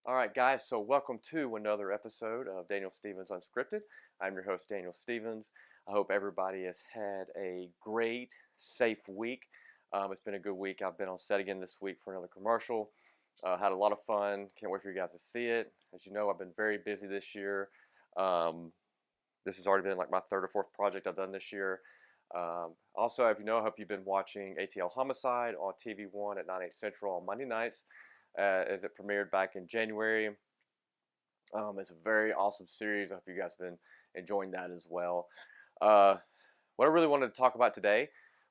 All right, guys, so welcome to another episode of Daniel Stevens Unscripted. I'm your host, Daniel Stevens. I hope everybody has had a great, safe week. It's been a good week. I've been on set again this week for another commercial. Had a lot of fun. Can't wait for you guys to see it. As you know, I've been very busy this year. Um, this has already been like my third or fourth project I've done this year. Also, if you know, I hope you've been watching ATL Homicide on TV1 at 9/8 Central on Monday nights as it premiered back in January. It's a very awesome series. I hope you guys have been enjoying that as well. Uh, what I really wanted to talk about today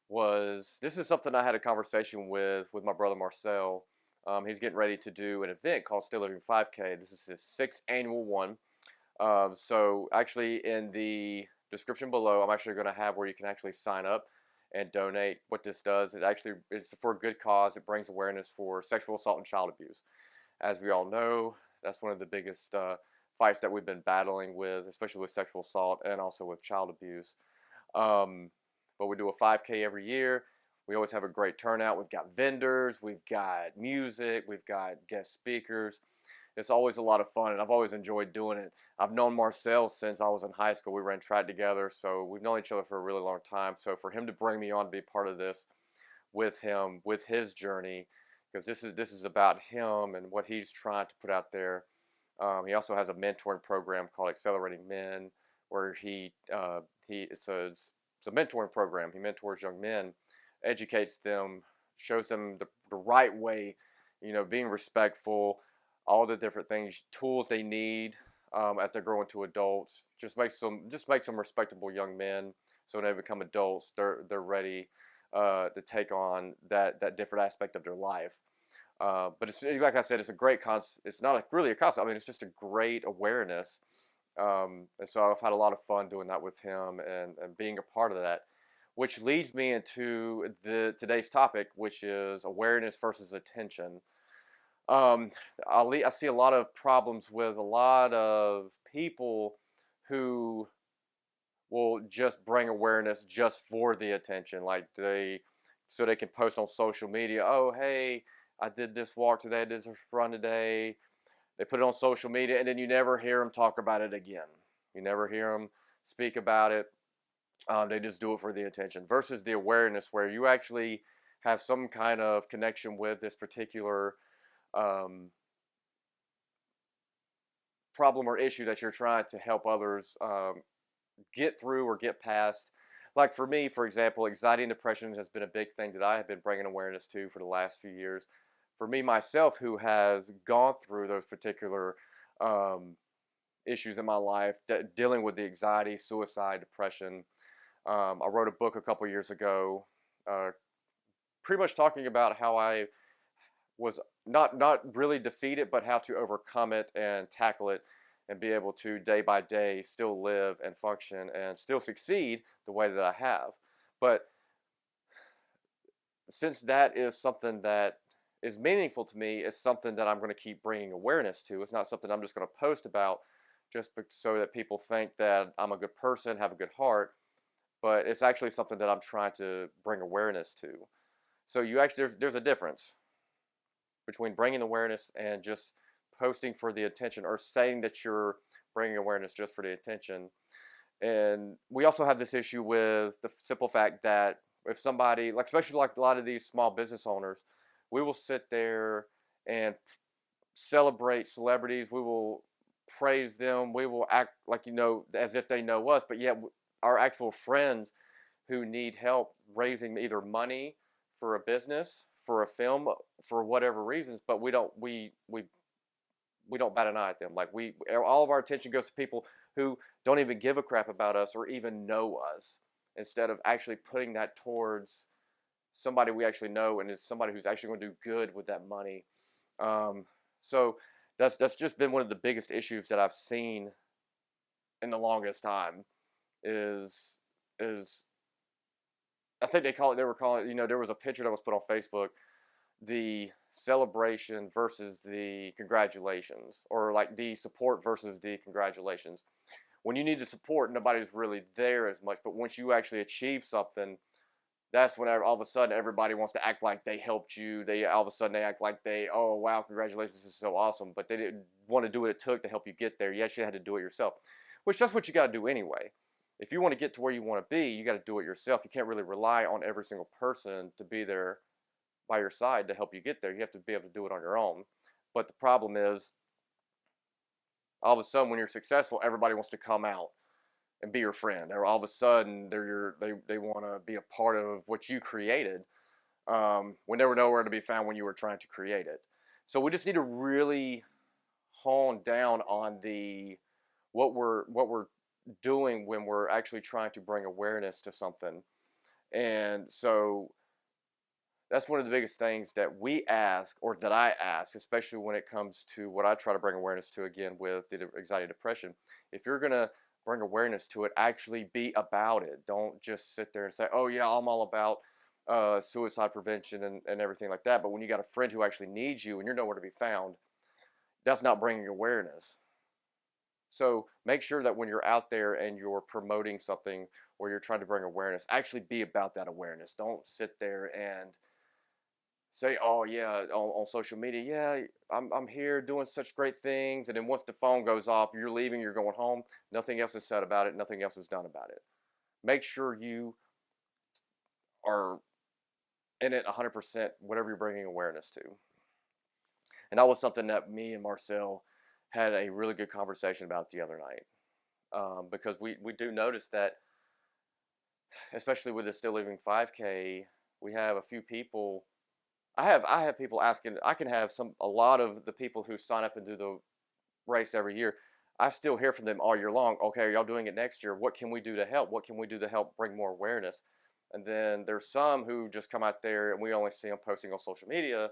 was this is something I had a conversation with my brother Marcel. He's getting ready to do an event called Still Living 5K. This is his sixth annual one. So actually in the description below, I'm actually going to have where you can actually sign up and donate. What this does, it actually is for a good cause. It brings awareness for sexual assault and child abuse. As we all know, that's one of the biggest fights that we've been battling with, especially with sexual assault and also with child abuse. Um, but we do a 5K every year. We always have a great turnout. We've got vendors, we've got music, we've got guest speakers. It's always a lot of fun, and I've always enjoyed doing it. I've known Marcel since I was in high school. We ran track together, so we've known each other for a really long time. So for him to bring me on to be part of this with him, with his journey, because this is about him and what he's trying to put out there. He also has a mentoring program called Accelerating Men, where it's a mentoring program. He mentors young men, educates them, shows them the right way, being respectful, all the different things, tools they need as they're growing to adults. Just makes them respectable young men. So when they become adults, they're ready to take on that different aspect of their life. But it's like I said, it's a great concept. It's not really a concept. I mean, it's just a great awareness. And so I've had a lot of fun doing that with him and being a part of that, which leads me into today's topic, which is awareness versus attention. Um, I see a lot of problems with a lot of people who will just bring awareness just for the attention, like so they can post on social media. Oh, hey, I did this walk today, I did this run today. They put it on social media, and then you never hear them talk about it again. You never hear them speak about it. They just do it for the attention. Versus the awareness, where you actually have some kind of connection with this particular um, problem or issue that you're trying to help others get through or get past. Like for me, for example, anxiety and depression has been a big thing that I have been bringing awareness to for the last few years. For me myself, who has gone through those particular um, issues in my life, dealing with the anxiety, suicide, depression. I wrote a book a couple years ago, uh, pretty much talking about how I was not really defeated, but how to overcome it and tackle it and be able to day by day still live and function and still succeed the way that I have. But since that is something that is meaningful to me, it's something that I'm going to keep bringing awareness to. It's not something I'm just going to post about just so that people think that I'm a good person, have a good heart, but it's actually something that I'm trying to bring awareness to. So there's a difference between bringing awareness and just posting for the attention or saying that you're bringing awareness just for the attention. And we also have this issue with the simple fact that if somebody, like especially like a lot of these small business owners, we will sit there and celebrate celebrities. We will praise them. We will act like as if they know us, but yet our actual friends who need help raising either money for a business, for a film, for whatever reasons, but we don't bat an eye at them. Like all of our attention goes to people who don't even give a crap about us or even know us, instead of actually putting that towards somebody we actually know and is somebody who's actually going to do good with that money. Um, so that's just been one of the biggest issues that I've seen in the longest time. Is I think they were calling it, there was a picture that was put on Facebook, the celebration versus the congratulations, or like the support versus the congratulations. When you need to support, nobody's really there as much, but once you actually achieve something, that's when all of a sudden everybody wants to act like they helped you. They all of a sudden they act like oh wow, congratulations, this is so awesome. But they didn't want to do what it took to help you get there. You actually had to do it yourself, which that's what you got to do anyway. If you want to get to where you want to be, you got to do it yourself. You can't really rely on every single person to be there by your side to help you get there. You have to be able to do it on your own. But the problem is, all of a sudden when you're successful, everybody wants to come out and be your friend, or all of a sudden they want to be a part of what you created, when they were nowhere to be found when you were trying to create it. So we just need to really hone down on what we're doing when we're actually trying to bring awareness to something. And so that's one of the biggest things that we ask, or that I ask, especially when it comes to what I try to bring awareness to, again, with the anxiety, depression. If you're going to bring awareness to it, actually be about it. Don't just sit there and say, oh yeah, I'm all about suicide prevention and everything like that. But when you got a friend who actually needs you and you're nowhere to be found, that's not bringing awareness. So make sure that when you're out there and you're promoting something or you're trying to bring awareness, actually be about that awareness. Don't sit there and say, oh yeah, on social media, yeah, I'm here doing such great things. And then once the phone goes off, you're leaving, you're going home, nothing else is said about it, nothing else is done about it. Make sure you are in it 100%, whatever you're bringing awareness to. And that was something that me and Marcel had a really good conversation about the other night. Because we do notice that, especially with the Still Living 5K, we have a few people. I have people asking. I can have a lot of the people who sign up and do the race every year. I still hear from them all year long. Okay, are y'all doing it next year? What can we do to help? What can we do to help bring more awareness? And then there's some who just come out there and we only see them posting on social media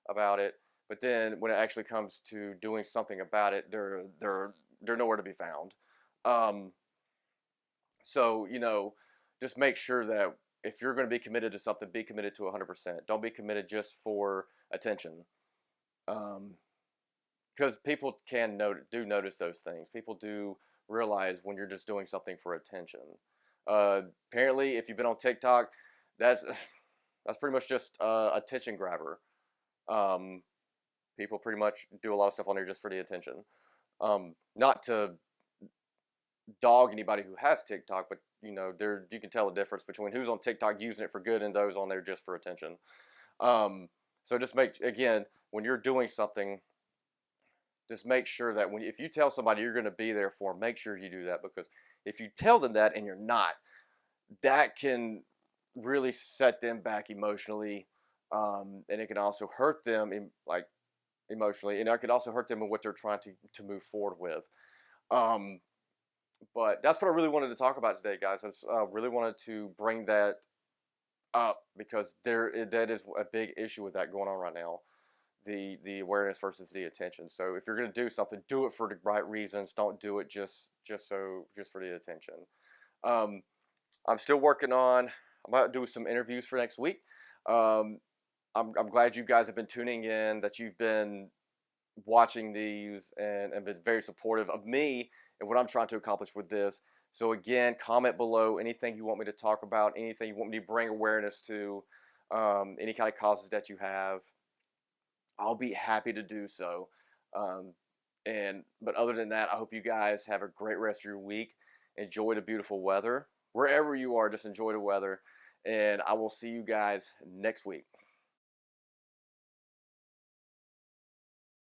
about it. But then when it actually comes to doing something about it, they're nowhere to be found. So just make sure that if you're going to be committed to something, be committed to 100%. Don't be committed just for attention, because people do notice those things. People do realize when you're just doing something for attention. Apparently, if you've been on TikTok, that's that's pretty much just attention grabber. People pretty much do a lot of stuff on there just for the attention. Not to dog anybody who has TikTok, but you can tell the difference between who's on TikTok using it for good and those on there just for attention. So just when you're doing something, just make sure that if you tell somebody you're going to be there for them, make sure you do that, because if you tell them that and you're not, that can really set them back emotionally, and it can also hurt them emotionally, and it could also hurt them in what they're trying to move forward with. But that's what I really wanted to talk about today, guys. I really wanted to bring that up because that is a big issue with that going on right now. The awareness versus the attention. So if you're going to do something, do it for the right reasons. Don't do it just for the attention. I'm still working on. I'm about to do some interviews for next week. I'm glad you guys have been tuning in, that you've been watching these and been very supportive of me and what I'm trying to accomplish with this. So again, comment below anything you want me to talk about, anything you want me to bring awareness to, any kind of causes that you have. I'll be happy to do so. But other than that, I hope you guys have a great rest of your week. Enjoy the beautiful weather. Wherever you are, just enjoy the weather. And I will see you guys next week.